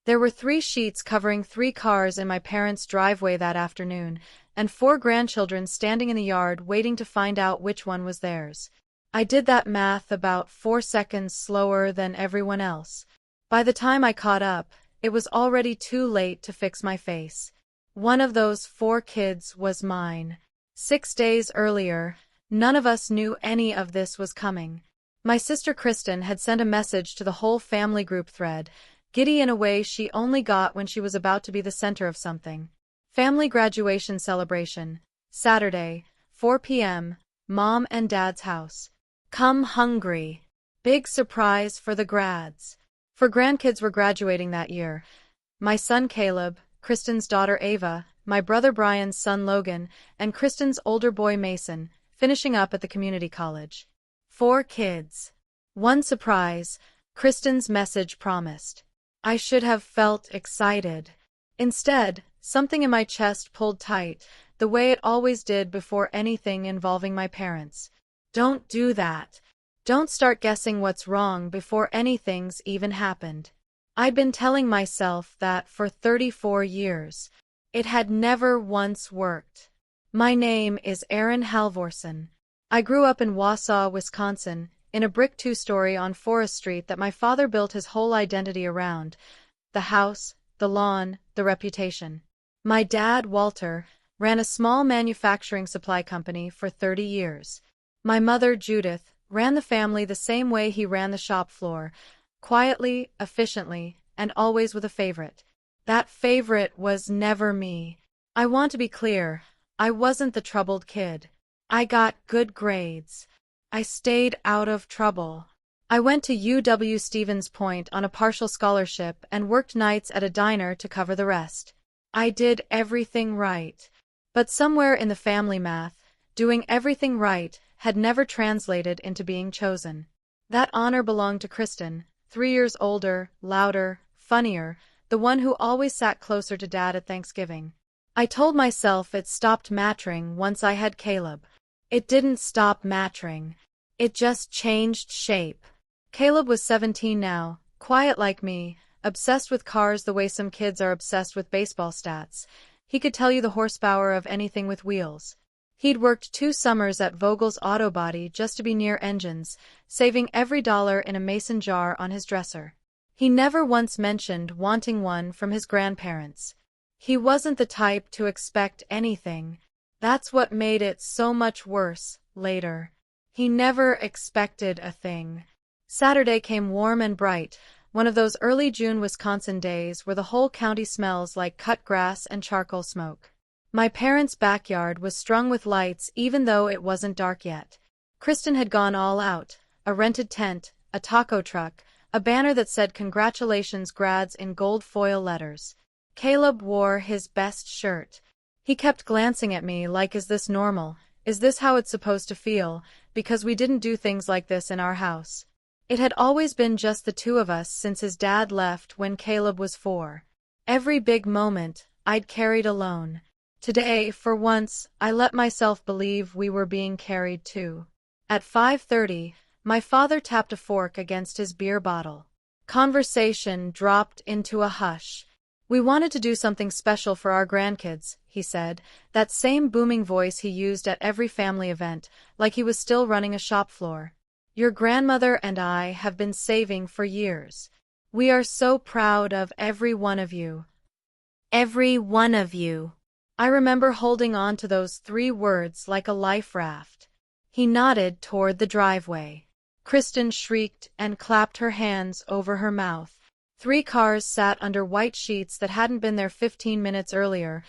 There were 3 sheets covering 3 cars in my parents' driveway that afternoon, and 4 grandchildren standing in the yard waiting to find out which one was theirs. I did that math about 4 seconds slower than everyone else. By the time I caught up, it was already too late to fix my face. One of those 4 kids was mine. 6 days earlier, none of us knew any of this was coming. My sister Kristen had sent a message to the whole family group thread, giddy in a way she only got when she was about to be the center of something. Family graduation celebration. Saturday, 4 p.m., Mom and Dad's house. Come hungry. Big surprise for the grads. 4 grandkids were graduating that year. My son Caleb, Kristen's daughter Ava, my brother Brian's son Logan, and Kristen's older boy Mason, finishing up at the community college. 4 kids. One surprise, Kristen's message promised. I should have felt excited. Instead, something in my chest pulled tight, the way it always did before anything involving my parents. Don't do that. Don't start guessing what's wrong before anything's even happened. I'd been telling myself that for 34 years. It had never once worked. My name is Erin Halvorsen. I grew up in Wausau, Wisconsin, in a brick 2-story on Forest Street that my father built his whole identity around. The house, the lawn, the reputation. My dad, Walter, ran a small manufacturing supply company for 30 years. My mother, Judith, ran the family the same way he ran the shop floor, quietly, efficiently, and always with a favorite. That favorite was never me. I want to be clear, I wasn't the troubled kid. I got good grades. I stayed out of trouble. I went to UW-Stevens Point on a partial scholarship and worked nights at a diner to cover the rest. I did everything right. But somewhere in the family math, doing everything right had never translated into being chosen. That honor belonged to Kristen, 3 years older, louder, funnier, the one who always sat closer to Dad at Thanksgiving. I told myself it stopped mattering once I had Caleb. It didn't stop mattering. It just changed shape. Caleb was 17 now, quiet like me, obsessed with cars the way some kids are obsessed with baseball stats. He could tell you the horsepower of anything with wheels. He'd worked 2 summers at Vogel's Auto Body just to be near engines, saving every dollar in a mason jar on his dresser. He never once mentioned wanting one from his grandparents. He wasn't the type to expect anything. That's what made it so much worse, later. He never expected a thing. Saturday came warm and bright, one of those early June Wisconsin days where the whole county smells like cut grass and charcoal smoke. My parents' backyard was strung with lights even though it wasn't dark yet. Kristen had gone all out, a rented tent, a taco truck, a banner that said "Congratulations grads" in gold foil letters. Caleb wore his best shirt. He kept glancing at me like, is this normal? Is this how it's supposed to feel? Because we didn't do things like this in our house. It had always been just the 2 of us since his dad left when Caleb was 4. Every big moment, I'd carried alone. Today, for once, I let myself believe we were being carried too. At 5:30, my father tapped a fork against his beer bottle. Conversation dropped into a hush. We wanted to do something special for our grandkids, he said, that same booming voice he used at every family event, like he was still running a shop floor. Your grandmother and I have been saving for years. We are so proud of every one of you. Every one of you. I remember holding on to those 3 words like a life raft. He nodded toward the driveway. Kristen shrieked and clapped her hands over her mouth. 3 cars sat under white sheets that hadn't been there 15 minutes earlier.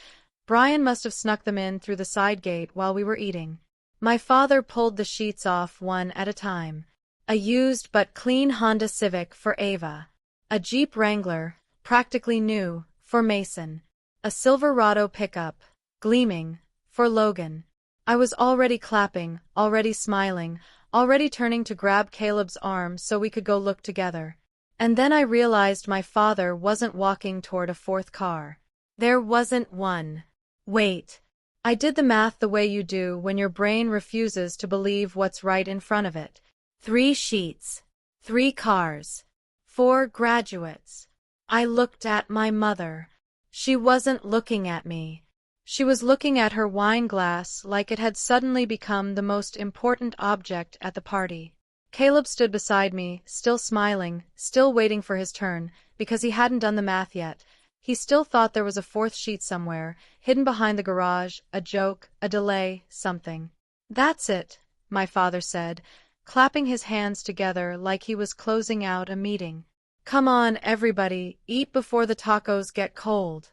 Brian must have snuck them in through the side gate while we were eating. My father pulled the sheets off one at a time. A used but clean Honda Civic for Ava. A Jeep Wrangler, practically new, for Mason. A Silverado pickup, gleaming, for Logan. I was already clapping, already smiling, already turning to grab Caleb's arm so we could go look together. And then I realized my father wasn't walking toward a 4th car. There wasn't one. Wait. I did the math the way you do when your brain refuses to believe what's right in front of it. 3 sheets. 3 cars. 4 graduates. I looked at my mother. She wasn't looking at me. She was looking at her wine glass like it had suddenly become the most important object at the party. Caleb stood beside me, still smiling, still waiting for his turn, because he hadn't done the math yet. He still thought there was a fourth sheet somewhere, hidden behind the garage, a joke, a delay, something. That's it, my father said, clapping his hands together like he was closing out a meeting. Come on, everybody, eat before the tacos get cold.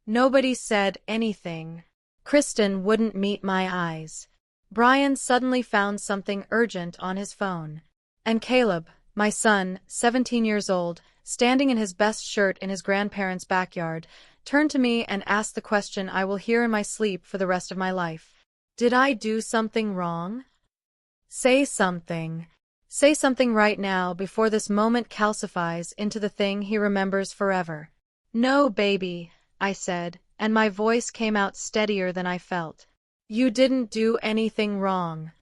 Nobody said anything. Kristen wouldn't meet my eyes. Brian suddenly found something urgent on his phone. And Caleb, my son, 17 years old, standing in his best shirt in his grandparents' backyard, turned to me and asked the question I will hear in my sleep for the rest of my life. Did I do something wrong? Say something. Say something right now before this moment calcifies into the thing he remembers forever. No, baby, I said, and my voice came out steadier than I felt. You didn't do anything wrong.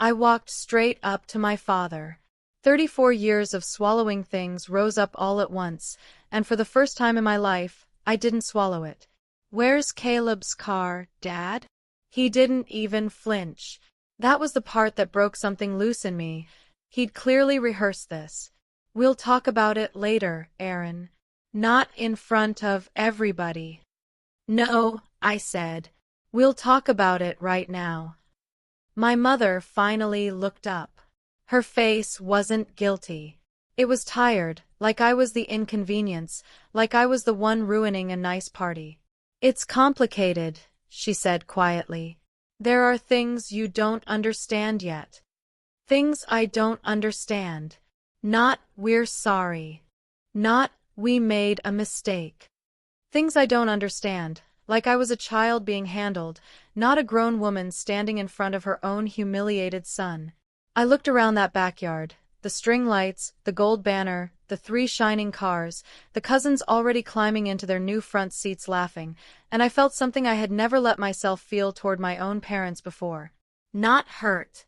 I walked straight up to my father. 34 years of swallowing things rose up all at once, and for the first time in my life, I didn't swallow it. Where's Caleb's car, Dad? He didn't even flinch. That was the part that broke something loose in me. He'd clearly rehearsed this. We'll talk about it later, Erin. Not in front of everybody. No, I said. We'll talk about it right now. My mother finally looked up. Her face wasn't guilty. It was tired, like I was the inconvenience, like I was the one ruining a nice party. It's complicated, she said quietly. There are things you don't understand yet. Things I don't understand. Not, we're sorry. Not, we made a mistake. Things I don't understand, like I was a child being handled, not a grown woman standing in front of her own humiliated son. I looked around that backyard, the string lights, the gold banner, the 3 shining cars, the cousins already climbing into their new front seats laughing, and I felt something I had never let myself feel toward my own parents before. Not hurt.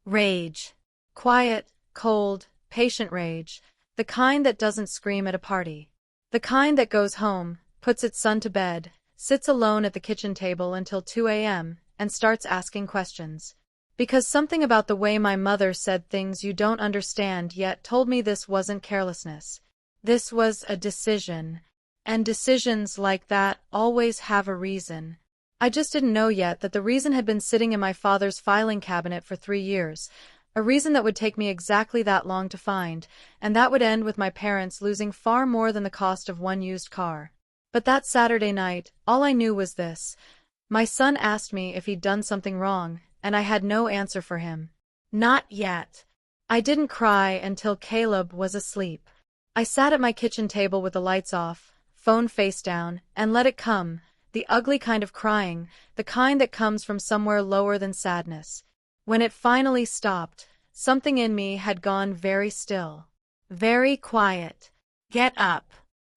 Rage. Quiet, cold, patient rage. The kind that doesn't scream at a party. The kind that goes home, puts its son to bed, sits alone at the kitchen table until 2 a.m., and starts asking questions. Because something about the way my mother said things you don't understand yet told me this wasn't carelessness. This was a decision. And decisions like that always have a reason. I just didn't know yet that the reason had been sitting in my father's filing cabinet for 3 years, a reason that would take me exactly that long to find, and that would end with my parents losing far more than the cost of one used car. But that Saturday night, all I knew was this. My son asked me if he'd done something wrong, and I had no answer for him. Not yet. I didn't cry until Caleb was asleep. I sat at my kitchen table with the lights off, phone face down, and let it come, the ugly kind of crying, the kind that comes from somewhere lower than sadness. When it finally stopped, something in me had gone very still. Very quiet. Get up.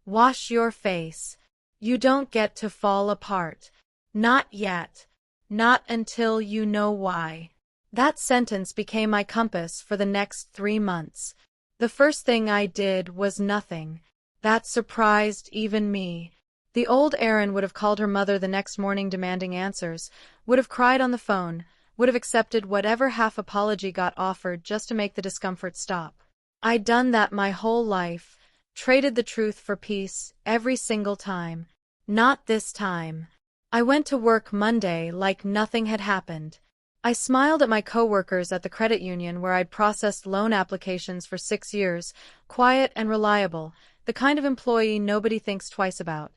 Wash your face. You don't get to fall apart. Not yet. Not until you know why. That sentence became my compass for the next 3 months. The first thing I did was nothing. That surprised even me. The old Erin would have called her mother the next morning demanding answers, would have cried on the phone, would have accepted whatever half apology got offered just to make the discomfort stop. I'd done that my whole life, traded the truth for peace every single time. Not this time. I went to work Monday like nothing had happened. I smiled at my coworkers at the credit union where I'd processed loan applications for 6 years, quiet and reliable, the kind of employee nobody thinks twice about.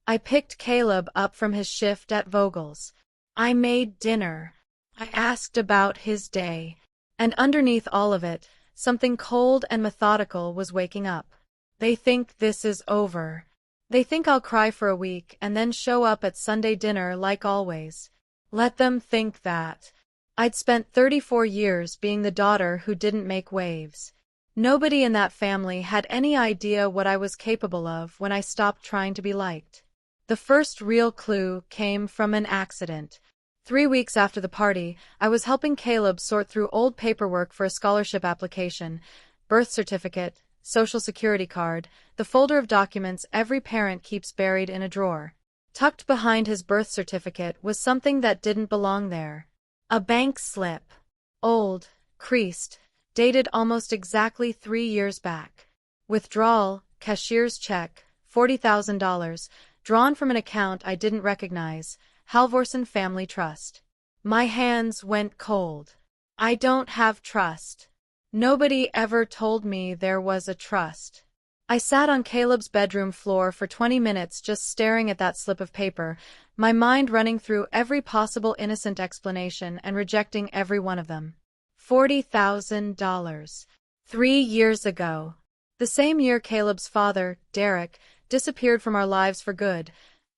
I picked Caleb up from his shift at Vogel's. I made dinner. I asked about his day. And underneath all of it, something cold and methodical was waking up. They think this is over. They think I'll cry for a week and then show up at Sunday dinner like always. Let them think that. I'd spent 34 years being the daughter who didn't make waves. Nobody in that family had any idea what I was capable of when I stopped trying to be liked. The first real clue came from an accident. 3 weeks after the party, I was helping Caleb sort through old paperwork for a scholarship application, birth certificate, Social Security card, the folder of documents every parent keeps buried in a drawer. Tucked behind his birth certificate was something that didn't belong there. A bank slip. Old, creased, dated almost exactly 3 years back. Withdrawal, cashier's check, $40,000, drawn from an account I didn't recognize, Halvorsen Family Trust. My hands went cold. I don't have trust. Nobody ever told me there was a trust. I sat on Caleb's bedroom floor for 20 minutes just staring at that slip of paper, my mind running through every possible innocent explanation and rejecting every one of them. $40,000. 3 years ago. The same year Caleb's father, Derek, disappeared from our lives for good.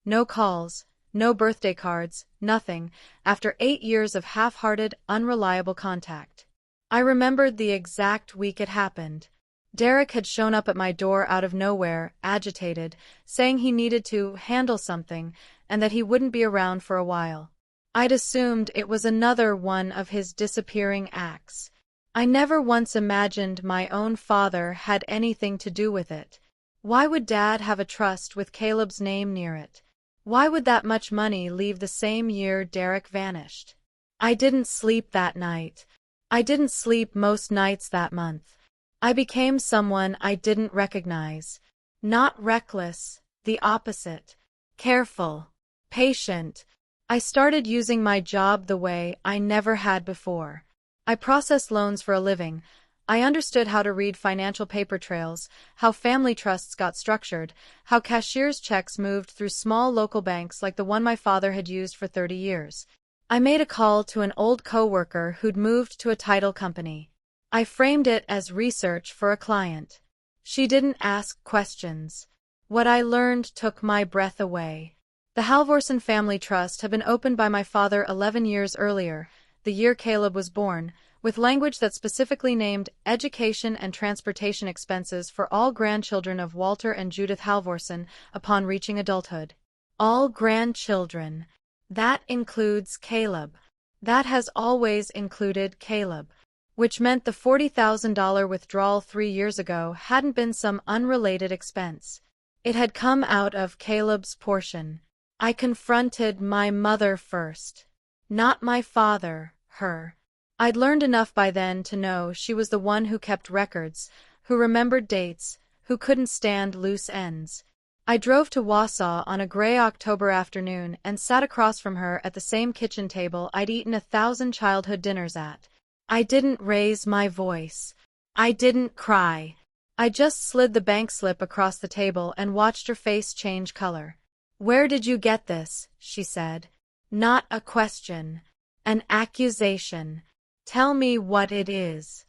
No calls, no birthday cards, nothing, after 8 years of half-hearted, unreliable contact. I remembered the exact week it happened. Derek had shown up at my door out of nowhere, agitated, saying he needed to handle something and that he wouldn't be around for a while. I'd assumed it was another one of his disappearing acts. I never once imagined my own father had anything to do with it. Why would Dad have a trust with Caleb's name near it? Why would that much money leave the same year Derek vanished? I didn't sleep that night. I didn't sleep most nights that month. I became someone I didn't recognize. Not reckless, the opposite. Careful. Patient. I started using my job the way I never had before. I processed loans for a living. I understood how to read financial paper trails, how family trusts got structured, how cashier's checks moved through small local banks like the one my father had used for 30 years. I made a call to an old coworker who'd moved to a title company. I framed it as research for a client. She didn't ask questions. What I learned took my breath away. The Halvorsen Family Trust had been opened by my father 11 years earlier, the year Caleb was born, with language that specifically named education and transportation expenses for all grandchildren of Walter and Judith Halvorsen upon reaching adulthood. All grandchildren. That includes Caleb. That has always included Caleb. Which meant the $40,000 withdrawal 3 years ago hadn't been some unrelated expense. It had come out of Caleb's portion. I confronted my mother first. Not my father, her. I'd learned enough by then to know she was the one who kept records, who remembered dates, who couldn't stand loose ends. I drove to Wausau on a gray October afternoon and sat across from her at the same kitchen table I'd eaten 1,000 childhood dinners at. I didn't raise my voice. I didn't cry. I just slid the bank slip across the table and watched her face change color. "Where did you get this?" she said. Not a question. An accusation. "Tell me what it is."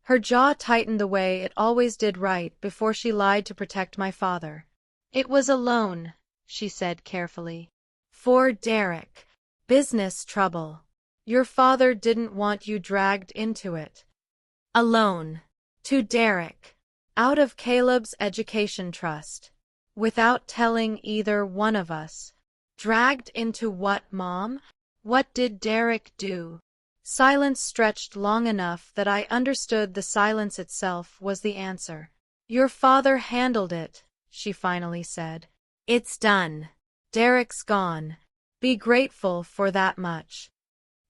Her jaw tightened the way it always did right before she lied to protect my father. "It was a loan," she said carefully. "For Derek. Business trouble. Your father didn't want you dragged into it." A loan. To Derek. Out of Caleb's education trust. Without telling either one of us. Dragged into what, Mom? What did Derek do? Silence stretched long enough that I understood the silence itself was the answer. "Your father handled it," she finally said. "It's done. Derek's gone. Be grateful for that much."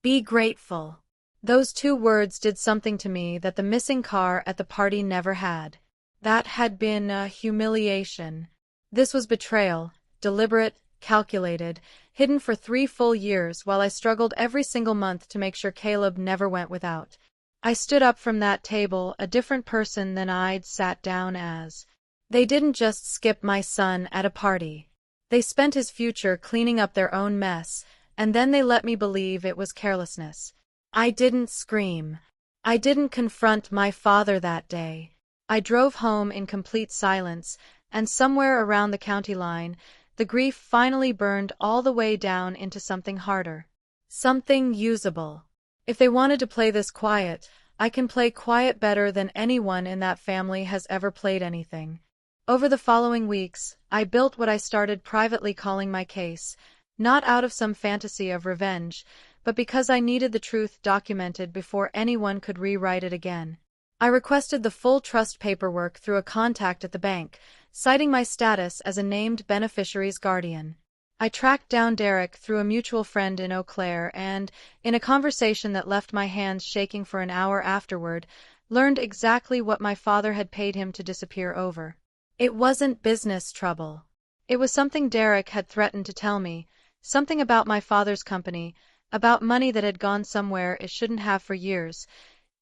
Be grateful. Those 2 words did something to me that the missing car at the party never had. That had been a humiliation. This was betrayal, deliberate, calculated, hidden for 3 full years while I struggled every single month to make sure Caleb never went without. I stood up from that table a different person than I'd sat down as. They didn't just skip my son at a party. They spent his future cleaning up their own mess, and then they let me believe it was carelessness. I didn't scream. I didn't confront my father that day. I drove home in complete silence, and somewhere around the county line, the grief finally burned all the way down into something harder. Something usable. If they wanted to play this quiet, I can play quiet better than anyone in that family has ever played anything. Over the following weeks, I built what I started privately calling my case, not out of some fantasy of revenge, but because I needed the truth documented before anyone could rewrite it again. I requested the full trust paperwork through a contact at the bank, citing my status as a named beneficiary's guardian. I tracked down Derek through a mutual friend in Eau Claire and, in a conversation that left my hands shaking for an hour afterward, learned exactly what my father had paid him to disappear over. It wasn't business trouble. It was something Derek had threatened to tell me, something about my father's company, about money that had gone somewhere it shouldn't have for years,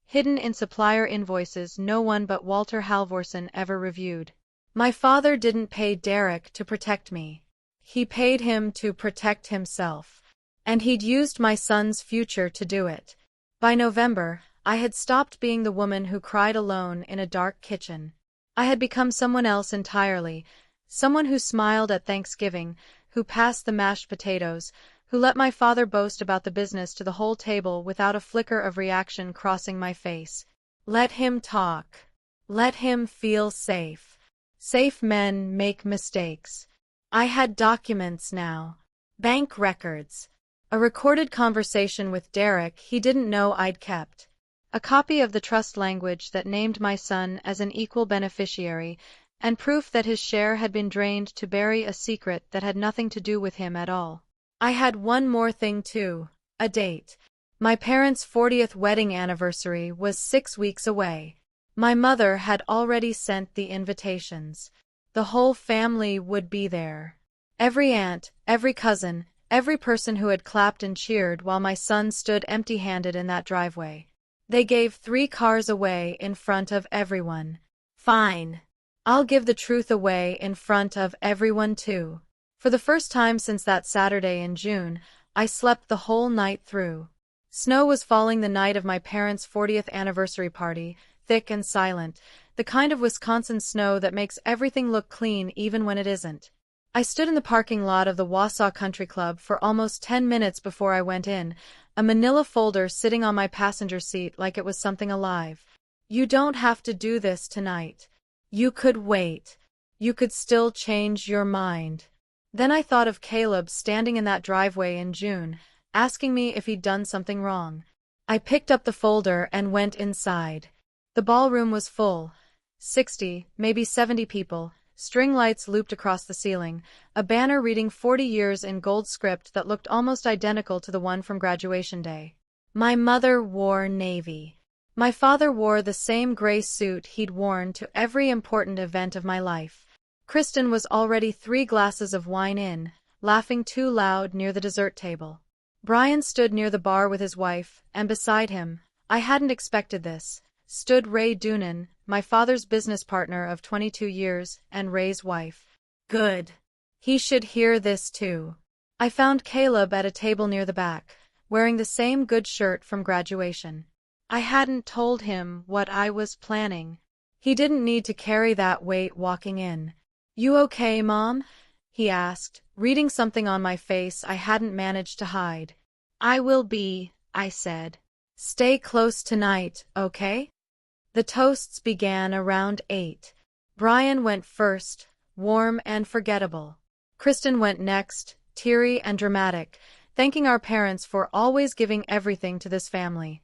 hidden in supplier invoices no one but Walter Halvorson ever reviewed. My father didn't pay Derek to protect me. He paid him to protect himself. And he'd used my son's future to do it. By November, I had stopped being the woman who cried alone in a dark kitchen. I had become someone else entirely, someone who smiled at Thanksgiving, who passed the mashed potatoes, who let my father boast about the business to the whole table without a flicker of reaction crossing my face. Let him talk. Let him feel safe. Safe men make mistakes. I had documents now. Bank records. A recorded conversation with Derek he didn't know I'd kept. A copy of the trust language that named my son as an equal beneficiary, and proof that his share had been drained to bury a secret that had nothing to do with him at all. I had one more thing too, a date. My parents' 40th wedding anniversary was 6 weeks away. My mother had already sent the invitations. The whole family would be there. Every aunt, every cousin, every person who had clapped and cheered while my son stood empty-handed in that driveway. They gave 3 cars away in front of everyone. Fine. I'll give the truth away in front of everyone too. For the first time since that Saturday in June, I slept the whole night through. Snow was falling the night of my parents' 40th anniversary party, thick and silent, the kind of Wisconsin snow that makes everything look clean even when it isn't. I stood in the parking lot of the Wausau Country Club for almost 10 minutes before I went in, a manila folder sitting on my passenger seat like it was something alive. You don't have to do this tonight. You could wait. You could still change your mind. Then I thought of Caleb standing in that driveway in June, asking me if he'd done something wrong. I picked up the folder and went inside. The ballroom was full. 60, maybe 70 people, string lights looped across the ceiling, a banner reading 40 years in gold script that looked almost identical to the one from graduation day. My mother wore navy. My father wore the same gray suit he'd worn to every important event of my life. Kristen was already 3 glasses of wine in, laughing too loud near the dessert table. Brian stood near the bar with his wife, and beside him, I hadn't expected this, stood Ray Doonan, my father's business partner of 22 years, and Ray's wife. Good. He should hear this too. I found Caleb at a table near the back, wearing the same good shirt from graduation. I hadn't told him what I was planning. He didn't need to carry that weight walking in. You okay, Mom? He asked, reading something on my face I hadn't managed to hide. I will be, I said. Stay close tonight, okay? The toasts began around 8. Brian went first, warm and forgettable. Kristen went next, teary and dramatic, thanking our parents for always giving everything to this family.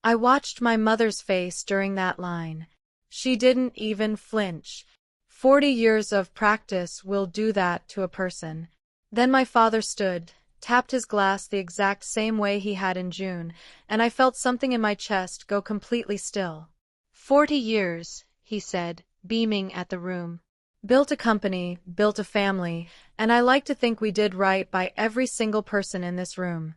I watched my mother's face during that line. She didn't even flinch. 40 years of practice will do that to a person. Then my father stood, tapped his glass the exact same way he had in June, and I felt something in my chest go completely still. 40 years, he said, beaming at the room. Built a company, built a family, and I like to think we did right by every single person in this room.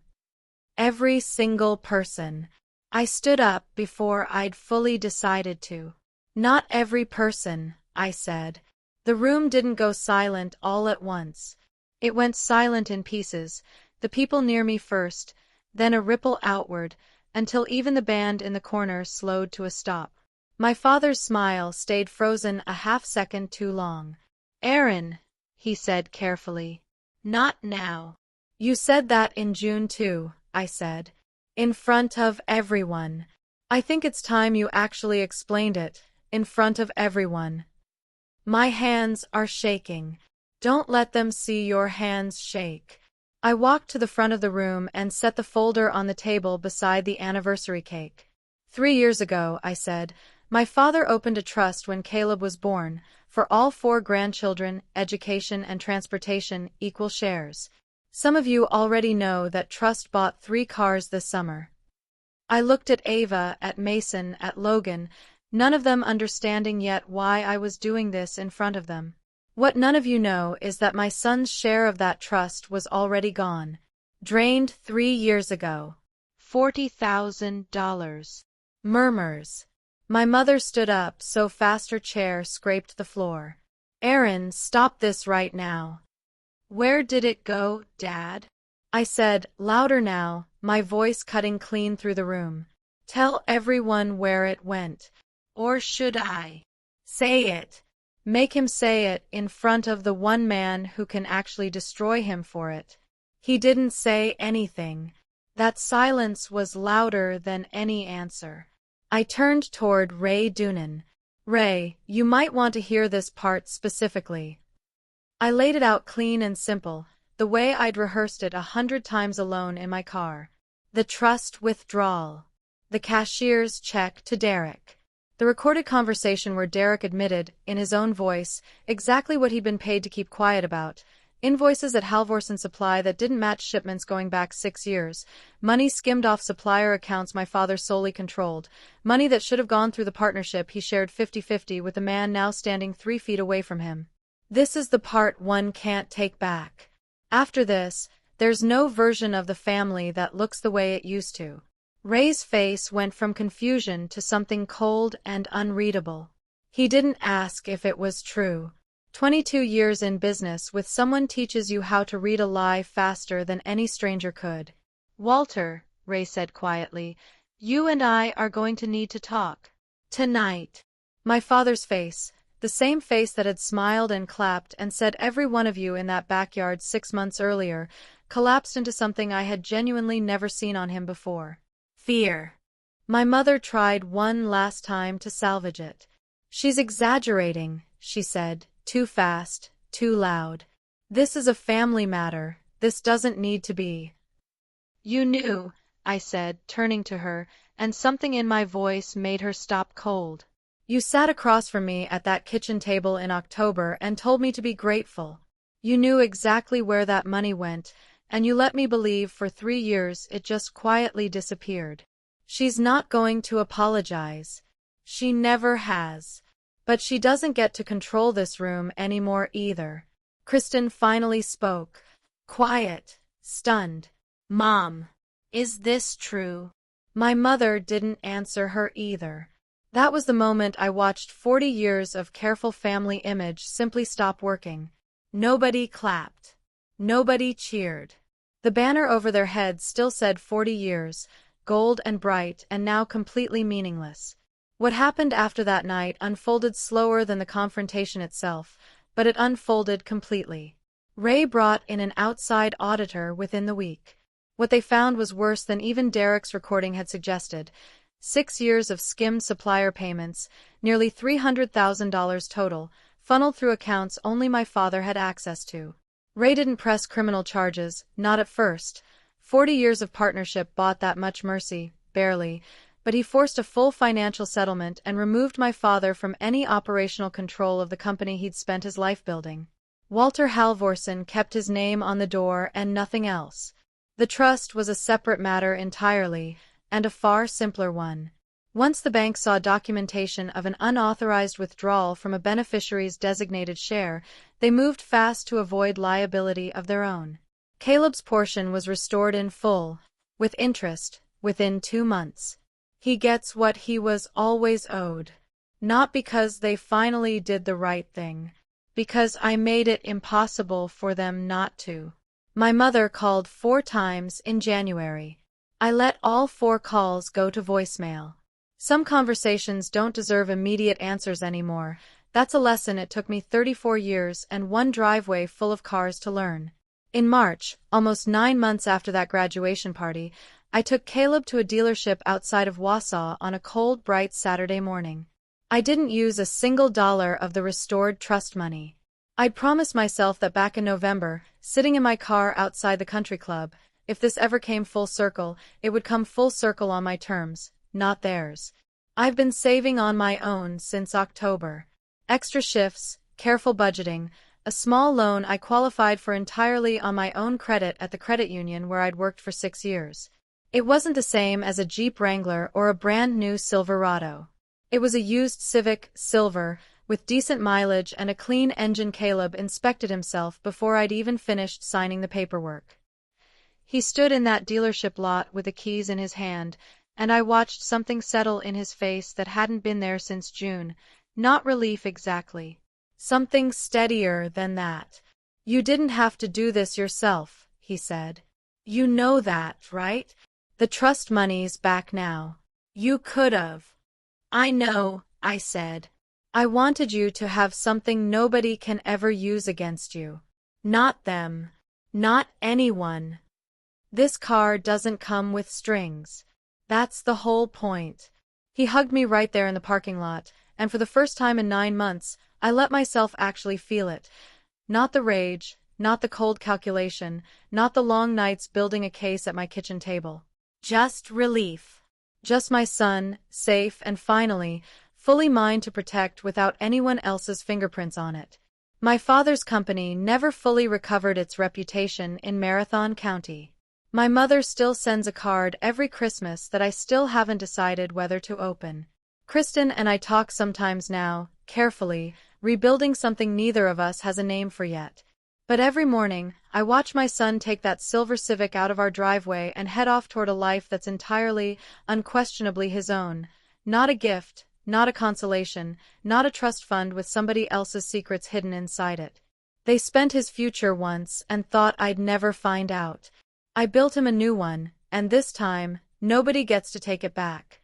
Every single person. I stood up before I'd fully decided to. Not every person, I said. The room didn't go silent all at once. It went silent in pieces, the people near me first, then a ripple outward, until even the band in the corner slowed to a stop. My father's smile stayed frozen a half-second too long. Erin, he said carefully. Not now. You said that in June too, I said. In front of everyone. I think it's time you actually explained it, in front of everyone. My hands are shaking. Don't let them see your hands shake. I walked to the front of the room and set the folder on the table beside the anniversary cake. 3 years ago, I said, My father opened a trust when Caleb was born, for all 4 grandchildren, education and transportation, equal shares. Some of you already know that Trust bought 3 cars this summer. I looked at Ava, at Mason, at Logan, none of them understanding yet why I was doing this in front of them. What none of you know is that my son's share of that trust was already gone. Drained 3 years ago. $40,000. Murmurs. My mother stood up so fast her chair scraped the floor. Erin, stop this right now. Where did it go, Dad? I said, louder now, my voice cutting clean through the room. Tell everyone where it went. Or should I? Say it. Make him say it in front of the one man who can actually destroy him for it. He didn't say anything. That silence was louder than any answer. I turned toward Ray Doonan. Ray, you might want to hear this part specifically. I laid it out clean and simple, the way I'd rehearsed it 100 times alone in my car. The trust withdrawal. The cashier's check to Derek. The recorded conversation where Derek admitted, in his own voice, exactly what he'd been paid to keep quiet about. Invoices at Halvorsen Supply that didn't match shipments going back 6 years. Money skimmed off supplier accounts my father solely controlled. Money that should have gone through the partnership he shared 50-50 with a man now standing 3 feet away from him. This is the part one can't take back. After this, there's no version of the family that looks the way it used to. Ray's face went from confusion to something cold and unreadable. He didn't ask if it was true. 22 years in business with someone teaches you how to read a lie faster than any stranger could. Walter, Ray said quietly, you and I are going to need to talk. Tonight. My father's face, the same face that had smiled and clapped and said every one of you in that backyard 6 months earlier, collapsed into something I had genuinely never seen on him before. Fear. My mother tried one last time to salvage it. She's exaggerating, she said, too fast, too loud. This is a family matter, this doesn't need to be. You knew, I said, turning to her, and something in my voice made her stop cold. You sat across from me at that kitchen table in October and told me to be grateful. You knew exactly where that money went, and you let me believe for 3 years it just quietly disappeared. She's not going to apologize. She never has. But she doesn't get to control this room anymore either. Kristen finally spoke. Quiet, stunned. Mom, is this true? My mother didn't answer her either. That was the moment I watched 40 years of careful family image simply stop working. Nobody clapped. Nobody cheered. The banner over their heads still said 40 years, gold and bright and now completely meaningless. What happened after that night unfolded slower than the confrontation itself, but it unfolded completely. Ray brought in an outside auditor within the week. What they found was worse than even Derek's recording had suggested. 6 years of skimmed supplier payments, nearly $300,000 total, funneled through accounts only my father had access to. Ray didn't press criminal charges, not at first. 40 years of partnership bought that much mercy, barely. But he forced a full financial settlement and removed my father from any operational control of the company he'd spent his life building. Walter Halvorsen kept his name on the door and nothing else. The trust was a separate matter entirely, and a far simpler one. Once the bank saw documentation of an unauthorized withdrawal from a beneficiary's designated share, they moved fast to avoid liability of their own. Caleb's portion was restored in full, with interest, within 2 months. He gets what he was always owed. Not because they finally did the right thing. Because I made it impossible for them not to. My mother called 4 times in January. I let all 4 calls go to voicemail. Some conversations don't deserve immediate answers anymore. That's a lesson it took me 34 years and 1 driveway full of cars to learn. In March, almost 9 months after that graduation party, I took Caleb to a dealership outside of Wausau on a cold, bright Saturday morning. I didn't use a single dollar of the restored trust money. I'd promised myself that back in November, sitting in my car outside the country club, if this ever came full circle, it would come full circle on my terms, not theirs. I've been saving on my own since October. Extra shifts, careful budgeting, a small loan I qualified for entirely on my own credit at the credit union where I'd worked for 6 years. It wasn't the same as a Jeep Wrangler or a brand new Silverado. It was a used Civic, silver, with decent mileage and a clean engine. Caleb inspected himself before I'd even finished signing the paperwork. He stood in that dealership lot with the keys in his hand, and I watched something settle in his face that hadn't been there since June. Not relief exactly. Something steadier than that. You didn't have to do this yourself, he said. You know that, right? The trust money's back now. You could've. I know, I said. I wanted you to have something nobody can ever use against you. Not them. Not anyone. This car doesn't come with strings. That's the whole point. He hugged me right there in the parking lot, and for the first time in 9 months, I let myself actually feel it. Not the rage, not the cold calculation, not the long nights building a case at my kitchen table. Just relief. Just my son, safe and finally, fully mine to protect without anyone else's fingerprints on it. My father's company never fully recovered its reputation in Marathon County. My mother still sends a card every Christmas that I still haven't decided whether to open. Kristen and I talk sometimes now, carefully, rebuilding something neither of us has a name for yet. But every morning, I watch my son take that silver Civic out of our driveway and head off toward a life that's entirely, unquestionably his own. Not a gift, not a consolation, not a trust fund with somebody else's secrets hidden inside it. They spent his future once and thought I'd never find out. I built him a new one, and this time, nobody gets to take it back.